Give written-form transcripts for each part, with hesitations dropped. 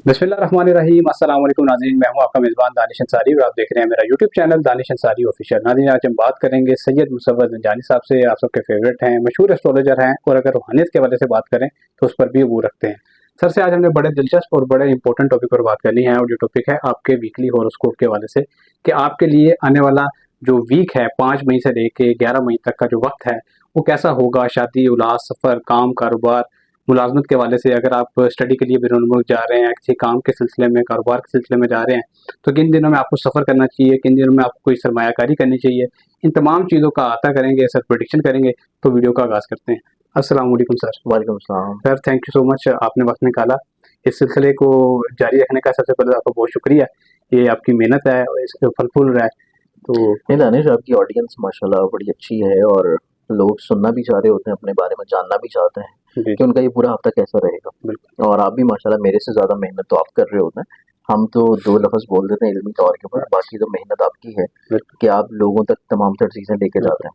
बिस्मिल्लाहिर्रहमानिर्रहीम। अस्सलाम वालेकुम नाज़रीन, मैं हूं आपका मेज़बान दानिश अंसारी और आप देख रहे हैं मेरा YouTube channel Danish Ansari official. नाज़रीन, आज हम बात करेंगे सैयद मुसव्वर ज़ंजानी साहब से। आप सबके फेवरेट हैं, मशहूर एस्ट्रोलॉजर हैं और अगर रूहानियत के हवाले से बात करें तो उस पर भी वो रखते हैं। सर से आज हमने बड़े दिलचस्प और बड़े इंपॉर्टेंट टॉपिक पर बात करनी है और जो टॉपिक है आपके वीकली हॉरोस्कोप के हवाले से कि आपके लिए आने वाला जो वीक है 5 मई से लेके 11 मई तक का जो वक्त है वो कैसा होगा। शादी, उलास, सफ़र, काम, कारोबार, मुलाजमत के हवाले से अगर आप स्टडी के लिए बैरून मुल्क जा रहे हैं, किसी काम के सिलसिले में, कारोबार के सिलसिले में जा रहे हैं, तो किन दिनों में आपको सफ़र करना चाहिए, किन दिनों में आपको कोई सरमायाकारी करनी चाहिए, इन तमाम चीज़ों का अहाता करेंगे सर, प्रेडिक्शन करेंगे। तो वीडियो का आगाज़ करते हैं। अस्सलाम वालेकुम सर। वालेकुम सलाम। Sir, thank you so much, आपने वक्त निकाला। इस सिलसिले को जारी रखने का सबसे पहले आपका बहुत शुक्रिया। ये आपकी मेहनत है और इससे फल फूल रहा है। तो नहीं दानिश, आपकी ऑडियंस माशाल्लाह बड़ी अच्छी है और लोग सुनना भी चाह रहे होते हैं, अपने बारे में जानना भी चाहते हैं जी, कि उनका ये पूरा हफ्ता कैसा रहेगा। बिल्कुल, और आप भी माशाल्लाह मेरे से ज़्यादा मेहनत तो आप कर रहे होते हैं। हम तो दो लफ्ज़ बोल देते हैं इल्मी तौर के ऊपर, बाकी तो मेहनत आपकी है बिल्कुल, कि आप लोगों तक तमाम तर चीज़ें लेके बिल्कुल। जाते हैं।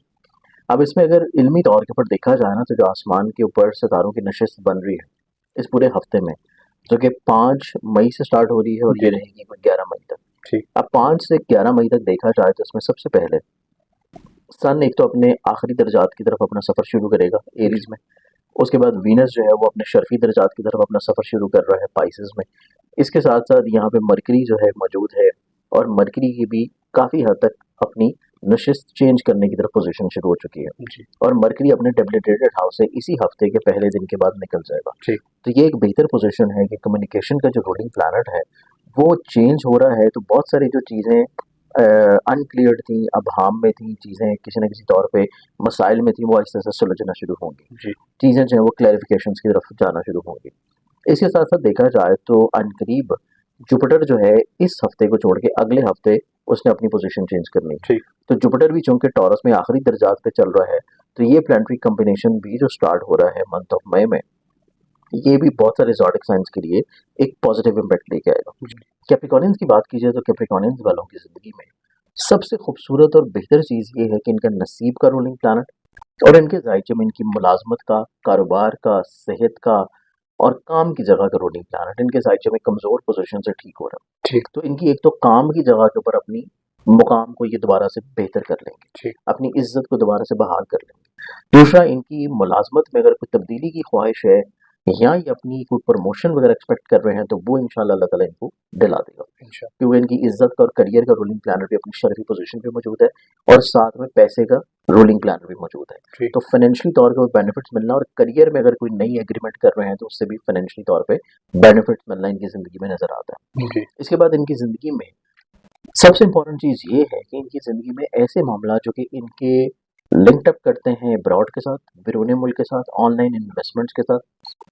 अब इसमें अगर इल्मी तौर के ऊपर देखा जाए ना, तो जो आसमान के ऊपर सितारों की नशिस्त बन रही है इस पूरे हफ्ते में, जो कि 5 मई से स्टार्ट हो रही है और जी, ये रहेगी कोई 11 मई तक। ठीक, अब 5 से 11 मई तक देखा जाए तो इसमें सबसे पहले सन एक तो अपने आखिरी दर्जात की तरफ अपना सफ़र शुरू करेगा जी, एरीज में। उसके बाद वीनस जो है वो अपने शर्फी दर्जात की तरफ अपना सफ़र शुरू कर रहा है पाइसेस में। इसके साथ साथ यहाँ पे मरकरी जो है मौजूद है और मरकरी की भी काफ़ी हद तक अपनी नशिस्त चेंज करने की तरफ पोजीशन शुरू हो चुकी है। जी, और मरकरी अपने डेबिलिटेटेड हाउस से इसी हफ्ते के पहले दिन के बाद निकल जाएगा। ठीक, तो ये एक बेहतर पोजीशन है कि कम्युनिकेशन का जो रूलिंग प्लानट है वो चेंज हो रहा है। तो बहुत सारी जो चीज़ें अनक्लियर थी, अबहाम में थी, चीज़ें किसी न किसी तौर पे मसाइल में थी, वो आहिस्ता आहिस्ता सुलझना शुरू होंगी। जी, चीज़ें जो हैं वो क्लैरिफिकेशन की तरफ जाना शुरू होंगी। इसके साथ साथ देखा जाए तो अनकरीब जुपिटर जो है इस हफ्ते को छोड़ के अगले हफ्ते उसने अपनी पोजीशन चेंज करनी है। ठीक, तो जुपिटर भी चूंकि टॉरस में आखिरी दर्जात पे चल रहा है, तो ये प्लानिटरी कॉम्बिनेशन भी जो स्टार्ट हो रहा है मंथ ऑफ मई में, ये भी बहुत सारे ज़ोडिक साइंस के लिए एक पॉजिटिव इम्पैक्ट लेके आएगा। जी, कैप्रिकॉर्नियंस की बात की जाए तो कैप्रिकॉर्नियंस वालों की ज़िंदगी में सबसे खूबसूरत और बेहतर चीज़ ये है कि इनका नसीब का रूलिंग प्लानट और इनके जायचे में इनकी मुलाजमत का, कारोबार का, सेहत का और काम की जगह का रूलिंग प्लानट इनके जायचे में कमज़ोर पोजीशन से ठीक हो रहा है। ठीक, तो इनकी एक तो काम की जगह के ऊपर अपनी मुकाम को ये दोबारा से बेहतर कर लेंगे, ठीक, अपनी इज्जत को दोबारा से बहाल कर लेंगे। दूसरा, इनकी मुलाजमत में अगर कोई तब्दीली की ख्वाहिश है या ये अपनी कोई प्रमोशन वगैरह एक्सपेक्ट कर रहे हैं, तो वो इंशाल्लाह अल्लाह ताला इनको दिला देगा। इंशाल्लाह, क्योंकि इनकी इज्जत का और करियर का रूलिंग प्लानट भी अपनी शर्फी पोजीशन पे मौजूद है और साथ में पैसे का रूलिंग प्लानट भी मौजूद है। ठीक, तो फाइनेंशियली तौर पे बेनिफिट्स मिलना और करियर में अगर कोई नई एग्रीमेंट कर रहे हैं तो उससे भी फाइनेंशियली तौर पे बेनिफिट्स मिलना इनकी ज़िंदगी में नज़र आता है। जी, इसके बाद इनकी ज़िंदगी में सबसे इम्पोर्टेंट चीज़ ये है कि इनकी ज़िंदगी में ऐसे मामला जो कि इनके लिंक्ड अप करते हैं अब्रॉड के साथ, बैरून मुल्क के साथ, ऑनलाइन इन्वेस्टमेंट्स के साथ,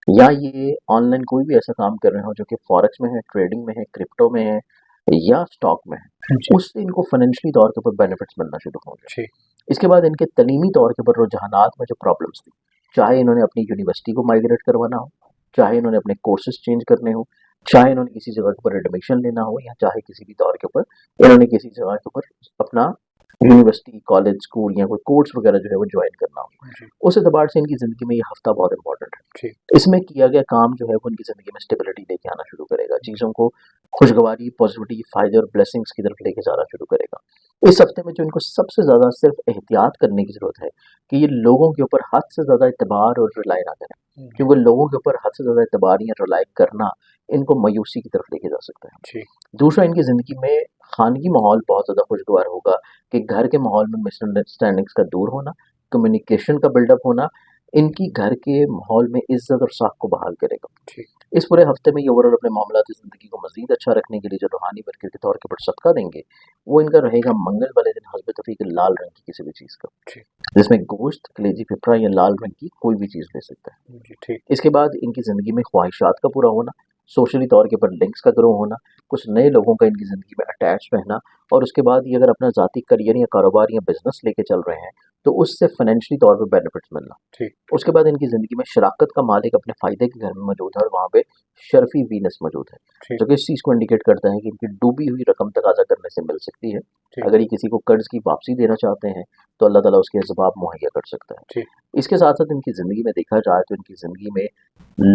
या ये ऑनलाइन कोई भी ऐसा काम कर रहे हो जो कि फॉरेक्स में है, ट्रेडिंग में है, क्रिप्टो में है या स्टॉक में है, जी, उससे इनको फाइनेंशियली तौर के ऊपर बेनिफिट्स मिलना शुरू होंगे। ठीक, इसके बाद इनके तलीमी तौर के ऊपर रुझानात में जो प्रॉब्लम्स थी, चाहे इन्होंने अपनी यूनिवर्सिटी को माइग्रेट करवाना हो, चाहे इन्होंने अपने कोर्सेज चेंज करने हो, चाहे इन्होंने किसी जगह के ऊपर एडमिशन लेना हो, या चाहे किसी भी तौर के ऊपर इन्होंने किसी जगह के ऊपर अपना यूनिवर्सिटी, कॉलेज, स्कूल या कोई कोर्स वगैरह जो है वो ज्वाइन करना हो, जी, उस एतबार से इनकी ज़िंदगी में ये हफ्ता बहुत इंपॉर्टेंट ठीक, है। इसमें किया गया काम जो है वो इनकी ज़िंदगी में स्टेबिलिटी लेके आना शुरू करेगा, चीज़ों को खुशगवारी, पॉजिटिविटी, फ़ायदे और ब्लेसिंग्स की तरफ लेके जाना शुरू करेगा। इस हफ्ते में जो इनको सबसे ज़्यादा सिर्फ एहतियात करने की ज़रूरत है कि ये लोगों के ऊपर हद से ज़्यादा एतबार और रिलाई ना करें, जी, क्योंकि लोगों के ऊपर हद से ज़्यादा एतबार या रिलाई करना इनको मायूसी की तरफ लेके जा सकता है। ठीक, दूसरा, इनकी ज़िंदगी में खानगी माहौल बहुत ज़्यादा खुशगवार होगा कि घर के माहौल में मिसअंडरस्टैंडिंग्स का दूर होना, कम्युनिकेशन का बिल्डअप होना, इनकी घर के माहौल में इज़्ज़त और साख को बहाल करेगा। ठीक, इस पूरे हफ्ते में ये ओवरऑल अपने मामलाती ज़िंदगी को मज़ीद अच्छा रखने के लिए जो रूहानी बरकत के तौर के ऊपर सदका देंगे, वो इनका रहेगा मंगल वाले दिन हस्ब तौफीक लाल रंग की किसी भी चीज़ का, ठीक, जिसमें गोश्त, कलेजी, पिपरा या लाल रंग की कोई भी चीज़ ले सकता है। जी, ठीक, इसके बाद इनकी ज़िंदगी में ख्वाहिशात का पूरा होना, सोशली तौर के ऊपर लिंक्स का ग्रो होना, कुछ नए लोगों का इनकी ज़िंदगी में अटैच रहना, और उसके बाद ये अगर अपना ज़ाती करियर या कारोबार या बिज़नेस लेके चल रहे हैं, तो उससे फाइनेंशियली तौर पे बेनिफिट्स मिलना। ठीक। उसके बाद इनकी ज़िंदगी में शराकत का मालिक अपने फ़ायदे के घर में मौजूद है और वहाँ पे शर्फ़ी वीनस मौजूद है, ठीक। जो कि इस चीज़ को इंडिकेट करता है कि इनकी डूबी हुई रकम तकाज़ा करने से मिल सकती है। ठीक। अगर ये किसी को कर्ज़ की वापसी देना चाहते हैं, तो अल्लाह ताला उसके असबाब मुहैया कर सकता है। ठीक। इसके साथ-साथ इनकी ज़िंदगी में देखा जाए तो इनकी ज़िंदगी में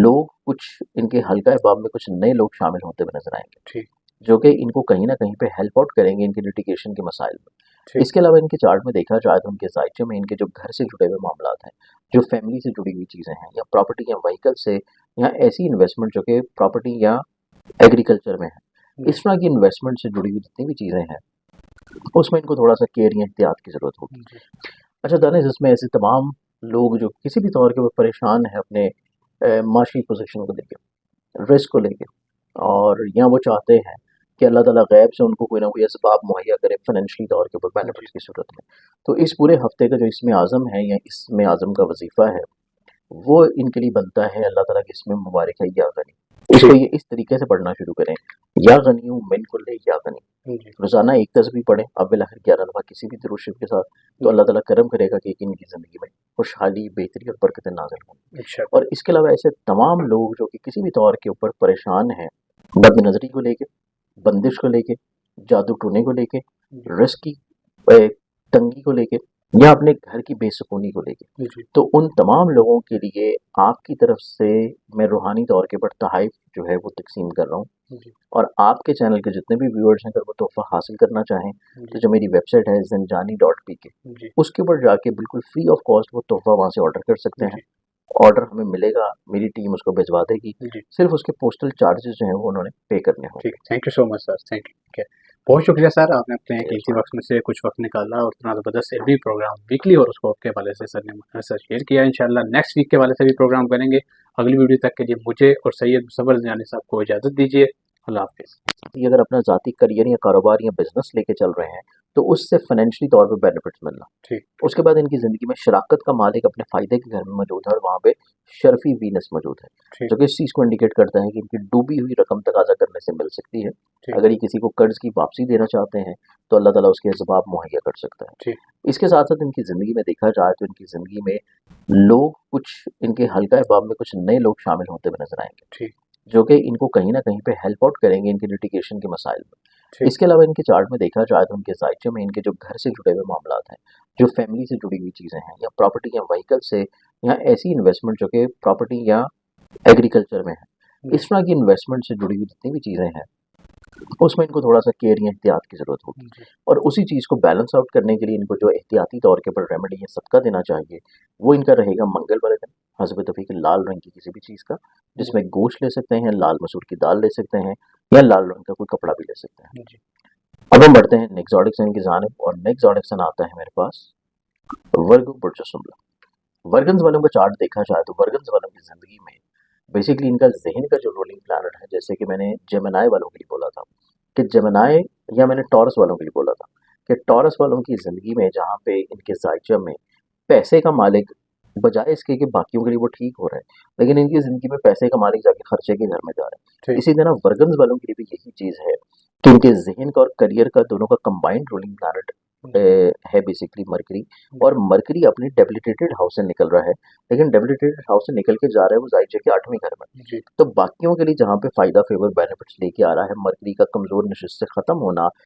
लोग कुछ इनके हल्का अहबाब में कुछ नए लोग शामिल होते हुए नज़र आएँगे, ठीक। जो कि इनको कहीं न कहीं पे हेल्प आउट करेंगे इनके लिटिगेशन के मसाइल में। ठीक। इसके अलावा इनके चार्ट में देखा जाए तो उनके ज़ायचे में इनके जो घर से जुड़े हुए मामलात हैं, जो फैमिली से जुड़ी हुई चीज़ें हैं या प्रॉपर्टी या व्हीकल से या ऐसी इन्वेस्टमेंट जो कि प्रॉपर्टी या एग्रीकल्चर में है, इस तरह की इन्वेस्टमेंट से जुड़ी हुई जितनी भी चीज़ें हैं, उसमें इनको थोड़ा-सा केयर या एहतियात की ज़रूरत होगी। जी। अच्छा दानिश, इसमें ऐसे तमाम लोग जो किसी भी तौर के वो परेशान हैं अपने माशी पोज़ीशन को लेके, रिस्क को लेके, और या वो चाहते हैं कि अल्लाह ताला गैब से उनको कोई ना कोई असबाब मुहैया करे फाइनेंशियली तौर के ऊपर बेनिफिट्स की सूरत में। तो इस पूरे हफ्ते का जो इसमें आज़म है या इसमें आज़म का वजीफ़ा है, वो इनके लिए बनता है अल्लाह ताला की इसमें मुबारक है या गनी। इसको ये इस तरीके से पढ़ना शुरू करें, या गनी मिन कुल्ले या गनी। जी। रोज़ाना एक तस्बीह पढ़ें अव्वल आखिर 11 दफ़ा किसी भी दुरूद शरीफ के साथ, तो अल्लाह ताला करम करेगा कि इनकी ज़िंदगी में खुशहाली, बेहतरी और बरकतें नाज़िल होंगी। अच्छा। और इसके अलावा ऐसे तमाम लोग जो कि किसी भी तौर के ऊपर परेशान हैं, बदनज़री को लेके, बंदिश को लेके, जादू टोने को लेके, रिस्क की तंगी को लेके या अपने घर की बेसुकूनी को लेके, जी। तो उन तमाम लोगों के लिए आपकी तरफ से मैं रूहानी तौर के ऊपर तोहफ़े जो है वो तक़सीम कर रहा हूँ। जी। और आपके चैनल के जितने भी व्यूअर्स हैं, अगर वो तोहफ़ा हासिल करना चाहें, तो जो मेरी वेबसाइट है zinjani.pk, जी। उसके ऊपर जाके बिल्कुल फ्री ऑफ कॉस्ट वो तोहफ़ा वहाँ से ऑर्डर कर सकते हैं। जी। ऑर्डर हमें मिलेगा, मेरी टीम उसको भिजवा देगी, जी। सिर्फ उसके पोस्टल चार्जेस जो हैं वो उन्होंने पे करने होंगे। ठीक। Thank you so much sir. Thank you. ठीक है। बहुत शुक्रिया सर, आपने अपने कीमती वक्त में से कुछ वक्त निकाला और इतना ज़बरदस्त इल्मी प्रोग्राम वीकली हॉरोस्कोप के हवाले से सर ने हमारे साथ शेयर किया। इंशाल्लाह नेक्स्ट वीक के हवाले से भी प्रोग्राम करेंगे। अगली वीडियो तक के लिए मुझे और सैयद मुसव्वर ज़िंजानी साहब को इजाज़त दीजिए। अल्लाह हाफ़िज़। कि अगर अपना ज़ाती करियर या कारोबार या बिज़नेस लेके चल रहे हैं, तो उससे फाइनेंशियली तौर पे बेनिफिट्स मिलना। ठीक। उसके बाद इनकी ज़िंदगी में शराकत का मालिक अपने फ़ायदे के घर में मौजूद है और वहाँ पे शर्फ़ी वीनस मौजूद है, ठीक। जो कि इस चीज़ को इंडिकेट करता है कि इनकी डूबी हुई रकम तकाज़ा करने से मिल सकती है। ठीक। अगर ये किसी को कर्ज़ की वापसी देना चाहते हैं, तो अल्लाह ताला उसके असबाब मुहैया कर सकता है। ठीक। इसके साथ-साथ इनकी ज़िंदगी में देखा जाए तो इनकी ज़िंदगी में लोग कुछ इनके हल्का अहबाब में कुछ नए लोग शामिल होते हुए नज़र आएँगे, ठीक। जो कि इनको कहीं न कहीं पे हेल्प आउट करेंगे इनके लिटिगेशन के मसाइल में। ठीक। इसके अलावा इनके चार्ट में देखा जाए तो उनके ज़ायचे में इनके जो घर से जुड़े हुए मामलात हैं, जो फैमिली से जुड़ी हुई चीज़ें हैं या प्रॉपर्टी या व्हीकल से या ऐसी इन्वेस्टमेंट जो कि प्रॉपर्टी या एग्रीकल्चर में है, इस तरह की इन्वेस्टमेंट से जुड़ी हुई जितनी भी चीज़ें हैं, उसमें इनको थोड़ा-सा केयर या एहतियात की ज़रूरत होगी। जी। और उसी चीज़ को बैलेंस आउट करने के लिए इनको जो एहतियाती तौर के ऊपर रेमेडी या सदका देना चाहिए, वो इनका रहेगा मंगल वाले दिन हस्ब तौफीक लाल रंग की किसी भी चीज़ का, जिसमें गोश्त ले सकते हैं, लाल मसूर की दाल ले सकते हैं या लाल रंग का कोई कपड़ा भी ले सकते हैं। जी। अब हम बढ़ते हैं नेक्स्ट ज़ोडिएक की जानिब, और नेक्स्ट ज़ोडिएक आता है मेरे पास वर्गो बुर्ज शुम्ला। वर्गन्स वालों का चार्ट देखा जाए तो वर्गन्स वालों की ज़िंदगी में बेसिकली इनका ज़हन का जो रूलिंग प्लैनेट है, जैसे कि मैंने जेमिनी वालों के लिए बोला था कि जेमिनी, या मैंने टॉरस वालों के लिए बोला था कि टॉरस वालों की ज़िंदगी में जहाँ पे इनके ज़ायचा में पैसे का मालिक, बजाय इसके कि बाकियों के लिए वो ठीक हो रहा है, लेकिन इनकी ज़िंदगी में पैसे का मालिक जाके खर्चे के घर में जा रहा है। ठीक। इसी तरह वर्गन्स वालों के लिए भी यही चीज़ है कि उनके ज़हन का और करियर का दोनों का कंबाइंड रूलिंग प्लैनेट है बेसिकली मरकरी, और मरकरी अपने डेबिलिटेटेड हाउस से निकल रहा है, लेकिन डेबिलिटेटेड हाउस से निकल के जा रहा है वो ज़ायचे के 8वें घर में। जी। तो बाकियों के लिए जहाँ पे फ़ायदा, फेवर, बेनिफिट्स लेके आ रहा है, मरकरी का कमज़ोर नशिस्त से ख़त्म होना